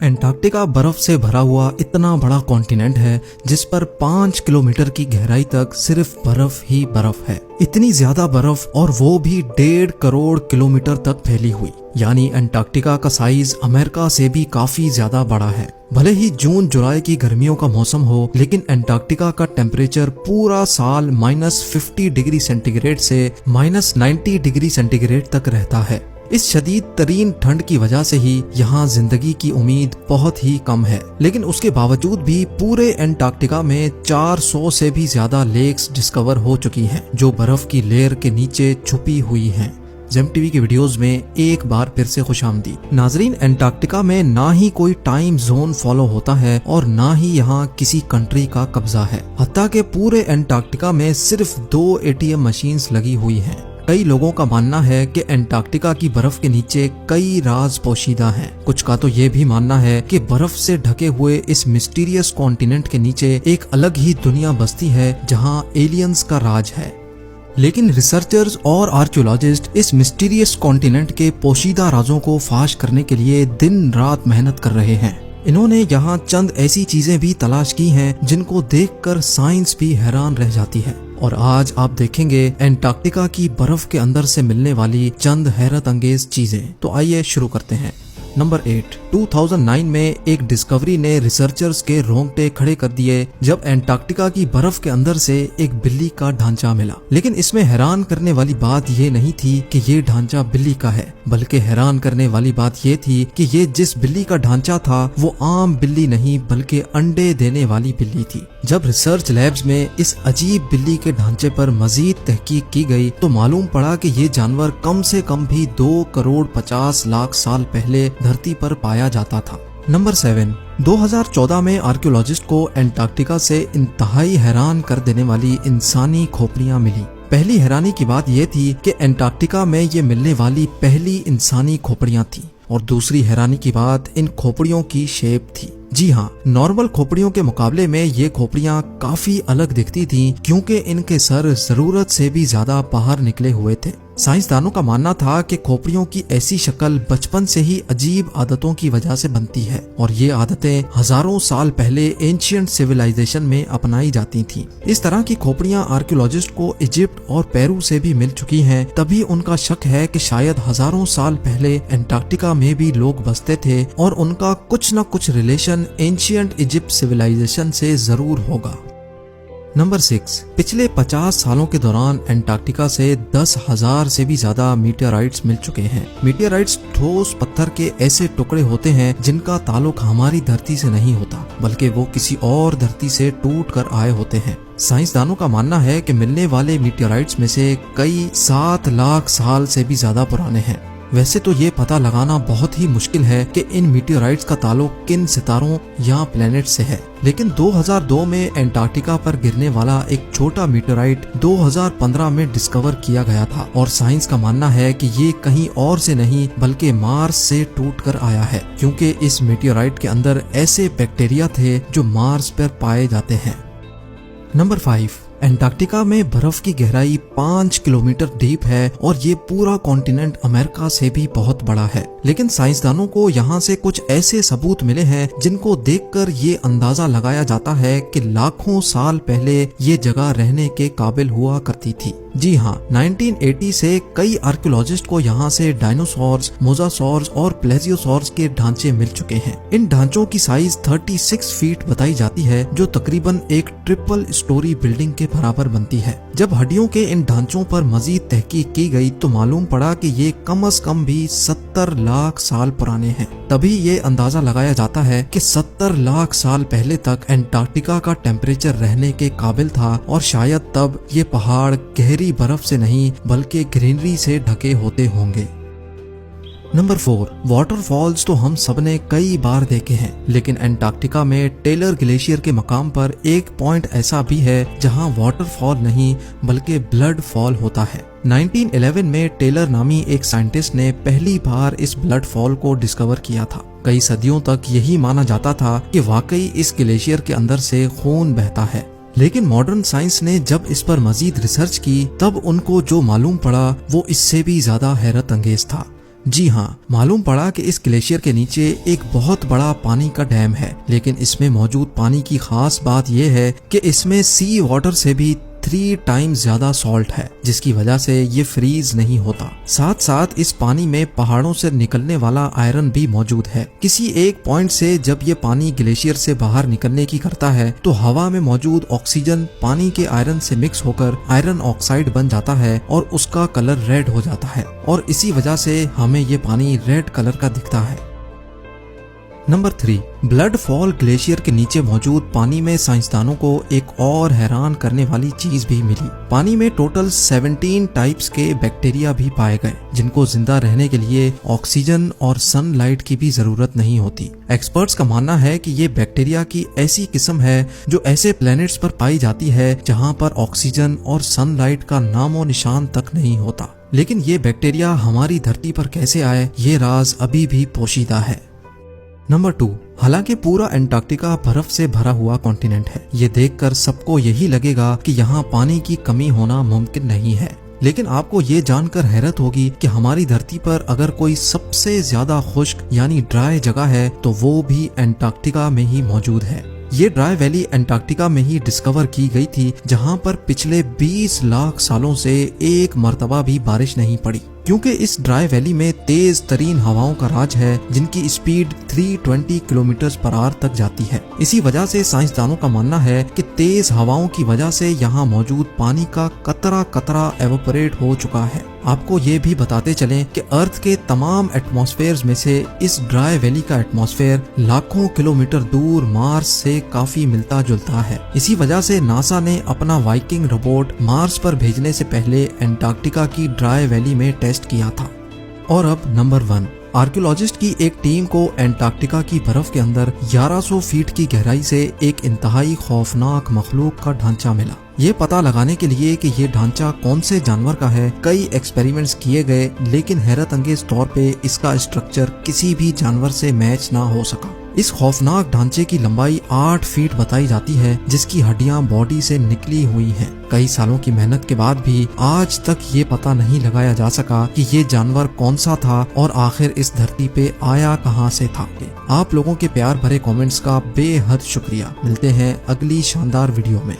Antarctica बर्फ से भरा हुआ इतना बड़ा कॉन्टिनेंट है जिस पर 5 किलोमीटर की गहराई तक सिर्फ बर्फ ही बर्फ है। इतनी ज्यादा बर्फ और वो भी 1.5 करोड़ किलोमीटर तक फैली हुई, यानी एंटार्क्टिका का साइज अमेरिका से भी काफी ज्यादा बड़ा है। भले ही जून जुलाई की गर्मियों का मौसम हो, लेकिन एंटार्क्टिका का टेम्परेचर पूरा साल -50 डिग्री सेंटीग्रेड से -90 डिग्री सेंटीग्रेड तक रहता है। इस शदीद तरीन ठंड की वजह से ही यहाँ जिंदगी की उम्मीद बहुत ही कम है, लेकिन उसके बावजूद भी पूरे एंटार्क्टिका में 400 से भी ज्यादा लेक्स डिस्कवर हो चुकी हैं, जो बर्फ की लेयर के नीचे छुपी हुई हैं। जेम टीवी की वीडियोस में एक बार फिर से खुशामदीद। नाजरीन, एंटार्क्टिका में ना ही कोई टाइम जोन फॉलो होता है और ना ही यहाँ किसी कंट्री का कब्जा है। हत्ता के पूरे एंटार्क्टिका में सिर्फ 2 ATM मशीन्स लगी हुई हैं। कई लोगों का मानना है कि एंटार्क्टिका की बर्फ के नीचे कई राज पोशीदा हैं। कुछ का तो ये भी मानना है कि बर्फ से ढके हुए इस मिस्टीरियस कॉन्टिनेंट के नीचे एक अलग ही दुनिया बसती है जहाँ एलियंस का राज है। लेकिन रिसर्चर्स और आर्कियोलॉजिस्ट इस मिस्टीरियस कॉन्टिनेंट के पोशीदा राजों को फाश करने के लिए दिन रात मेहनत कर रहे हैं। इन्होंने यहाँ चंद ऐसी चीजें भी तलाश की हैं जिनको देखकर साइंस भी हैरान रह जाती है। और आज आप देखेंगे एंटार्क्टिका की बर्फ के अंदर से मिलने वाली चंद हैरत अंगेज चीजें। तो आइए शुरू करते हैं। नंबर 8। 2009 में एक डिस्कवरी ने रिसर्चर्स के रोंगटे खड़े कर दिए जब एंटार्क्टिका की बर्फ के अंदर से एक बिल्ली का ढांचा मिला। लेकिन इसमें हैरान करने वाली बात ये नहीं थी कि ये ढांचा बिल्ली का है, बल्कि हैरान करने वाली बात ये थी कि ये जिस बिल्ली का ढांचा था वो आम बिल्ली नहीं बल्कि अंडे देने वाली बिल्ली थी। जब रिसर्च लैब्स में इस अजीब बिल्ली के ढांचे पर मजीद तहकीक की गई तो मालूम पड़ा कि ये जानवर कम से कम भी 2 करोड़ 50 लाख साल पहले धरती पर पाया जाता था। नंबर 7। 2014 में आर्कियोलॉजिस्ट को एंटार्क्टिका से इंतहाई हैरान कर देने वाली इंसानी खोपड़ियां मिली। पहली हैरानी की बात यह थी कि एंटार्क्टिका में ये मिलने वाली पहली इंसानी खोपड़ियां थी, और दूसरी हैरानी की बात इन खोपड़ियों की शेप थी। जी हाँ, नॉर्मल खोपड़ियों के मुकाबले में ये खोपड़ियां काफी अलग दिखती थीं, क्योंकि इनके सर जरूरत से भी ज्यादा बाहर निकले हुए थे। साइंसदानों का मानना था कि खोपड़ियों की ऐसी शक्ल बचपन से ही अजीब आदतों की वजह से बनती है, और ये आदतें हजारों साल पहले एंशिएंट सिविलाइजेशन में अपनाई जाती थीं। इस तरह की खोपड़ियां आर्कियोलॉजिस्ट को इजिप्ट और पेरू से भी मिल चुकी हैं। तभी उनका शक है कि शायद हजारों साल पहले एंटार्क्टिका में भी लोग बसते थे और उनका कुछ न कुछ रिलेशन एंशिएंट इजिप्ट सिविलाइजेशन से जरूर होगा। नंबर 6। पिछले 50 सालों के दौरान एंटार्क्टिका से 10,000 से भी ज्यादा मीटियोराइट्स मिल चुके हैं। मीटियोराइट्स ठोस पत्थर के ऐसे टुकड़े होते हैं जिनका ताल्लुक हमारी धरती से नहीं होता, बल्कि वो किसी और धरती से टूट कर आए होते हैं। साइंसदानों का मानना है कि मिलने वाले मीटियोराइट्स में से कई 7 लाख साल से भी ज्यादा पुराने हैं। वैसे तो ये पता लगाना बहुत ही मुश्किल है कि इन मीटियोराइट्स का ताल्लुक किन सितारों या प्लेनेट से है, लेकिन 2002 में एंटार्क्टिका पर गिरने वाला एक छोटा मीटियोराइट 2015 में डिस्कवर किया गया था, और साइंस का मानना है कि ये कहीं और से नहीं बल्कि मार्स से टूटकर आया है, क्योंकि इस मीटियोराइट के अंदर ऐसे बैक्टीरिया थे जो मार्स पर पाए जाते हैं। नंबर 5। एंटार्क्टिका में बर्फ की गहराई 5 किलोमीटर डीप है, और ये पूरा कॉन्टिनेंट अमेरिका से भी बहुत बड़ा है। लेकिन साइंसदानों को यहाँ से कुछ ऐसे सबूत मिले हैं जिनको देखकर ये अंदाजा लगाया जाता है कि लाखों साल पहले ये जगह रहने के काबिल हुआ करती थी। जी हाँ, 1980 से कई आर्कियोलॉजिस्ट को यहाँ से डायनासोर्स, मोजासोर्स और प्लेजियोसोर्स के ढांचे मिल चुके हैं। इन ढांचों की साइज 36 फीट बताई जाती है, जो तकरीबन एक ट्रिपल स्टोरी बिल्डिंग के बराबर बनती है। जब हड्डियों के इन ढांचों पर मजीद तहकीक की गई तो मालूम पड़ा कि ये कम से कम भी 70 लाख साल पुराने हैं। तभी ये अंदाजा लगाया जाता है कि 70 लाख साल पहले तक एंटार्क्टिका का टेम्परेचर रहने के काबिल था, और शायद तब ये पहाड़ गहरी बर्फ से नहीं बल्कि ग्रीनरी से ढके होते होंगे। नंबर 4। वाटरफॉल्स तो हम सबने कई बार देखे हैं, लेकिन एंटार्क्टिका में टेलर ग्लेशियर के मकाम पर एक पॉइंट ऐसा भी है जहां वाटरफॉल नहीं बल्कि ब्लड फॉल होता है। 1911 में टेलर नामी एक साइंटिस्ट ने पहली बार इस ब्लड फॉल को डिस्कवर किया था। कई सदियों तक यही माना जाता था कि वाकई इस ग्लेशियर के अंदर से खून बहता है, लेकिन मॉडर्न साइंस ने जब इस पर मजीद रिसर्च की तब उनको जो मालूम पड़ा वो इससे भी ज्यादा हैरत अंगेज था। जी हाँ, मालूम पड़ा कि इस ग्लेशियर के नीचे एक बहुत बड़ा पानी का डैम है, लेकिन इसमें मौजूद पानी की खास बात यह है कि इसमें सी वाटर से भी 3 टाइम्स ज्यादा सॉल्ट है, जिसकी वजह से ये फ्रीज नहीं होता। साथ साथ इस पानी में पहाड़ों से निकलने वाला आयरन भी मौजूद है। किसी एक पॉइंट से जब ये पानी ग्लेशियर से बाहर निकलने की करता है तो हवा में मौजूद ऑक्सीजन पानी के आयरन से मिक्स होकर आयरन ऑक्साइड बन जाता है और उसका कलर रेड हो जाता है, और इसी वजह से हमें ये पानी रेड कलर का दिखता है। नंबर 3, ब्लड फॉल ग्लेशियर के नीचे मौजूद पानी में साइंसदानों को एक और हैरान करने वाली चीज भी मिली। पानी में टोटल 17 टाइप्स के बैक्टीरिया भी पाए गए, जिनको जिंदा रहने के लिए ऑक्सीजन और सनलाइट की भी जरूरत नहीं होती। एक्सपर्ट्स का मानना है कि ये बैक्टीरिया की ऐसी किस्म है जो ऐसे प्लैनेट्स पर पाई जाती है जहाँ पर ऑक्सीजन और सनलाइट का नामो निशान तक नहीं होता। लेकिन ये बैक्टीरिया हमारी धरती पर कैसे आए, ये राज अभी भी पोशीदा है। नंबर 2, हालांकि पूरा एंटार्क्टिका बर्फ से भरा हुआ कॉन्टिनेंट है, ये देखकर सबको यही लगेगा कि यहाँ पानी की कमी होना मुमकिन नहीं है। लेकिन आपको ये जानकर हैरत होगी कि हमारी धरती पर अगर कोई सबसे ज्यादा खुश्क यानी ड्राई जगह है तो वो भी एंटार्क्टिका में ही मौजूद है। ये ड्राई वैली एंटार्क्टिका में ही डिस्कवर की गई थी, जहाँ पर पिछले 20 लाख सालों से एक मर्तबा भी बारिश नहीं पड़ी, क्योंकि इस ड्राई वैली में तेज तरीन हवाओं का राज है, जिनकी स्पीड 320 किलोमीटर पर आवर तक जाती है। इसी वजह से साइंसदानों का मानना है कि तेज हवाओं की वजह से यहाँ मौजूद पानी का कतरा कतरा एवोपरेट हो चुका है। आपको ये भी बताते चलें कि अर्थ के तमाम एटमॉस्फेयर्स में से इस ड्राई वैली का एटमॉस्फेयर लाखों किलोमीटर दूर मार्स से काफी मिलता जुलता है। इसी वजह से नासा ने अपना वाइकिंग रोबोट मार्स पर भेजने से पहले एंटार्क्टिका की ड्राई वैली में टेस्ट किया था। और अब नंबर 1, आर्कियोलॉजिस्ट की एक टीम को एंटार्क्टिका की बर्फ के अंदर 1100 फीट की गहराई से एक इंतहाई खौफनाक मखलूक का ढांचा मिला। ये पता लगाने के लिए कि ये ढांचा कौन से जानवर का है, कई एक्सपेरिमेंट्स किए गए, लेकिन हैरत अंगेज तौर पे इसका स्ट्रक्चर किसी भी जानवर से मैच ना हो सका। इस खौफनाक ढांचे की लंबाई 8 फीट बताई जाती है, जिसकी हड्डियां बॉडी से निकली हुई हैं। कई सालों की मेहनत के बाद भी आज तक ये पता नहीं लगाया जा सका कि ये जानवर कौन सा था और आखिर इस धरती पे आया कहां से था। आप लोगों के प्यार भरे कमेंट्स का बेहद शुक्रिया। मिलते हैं अगली शानदार वीडियो में।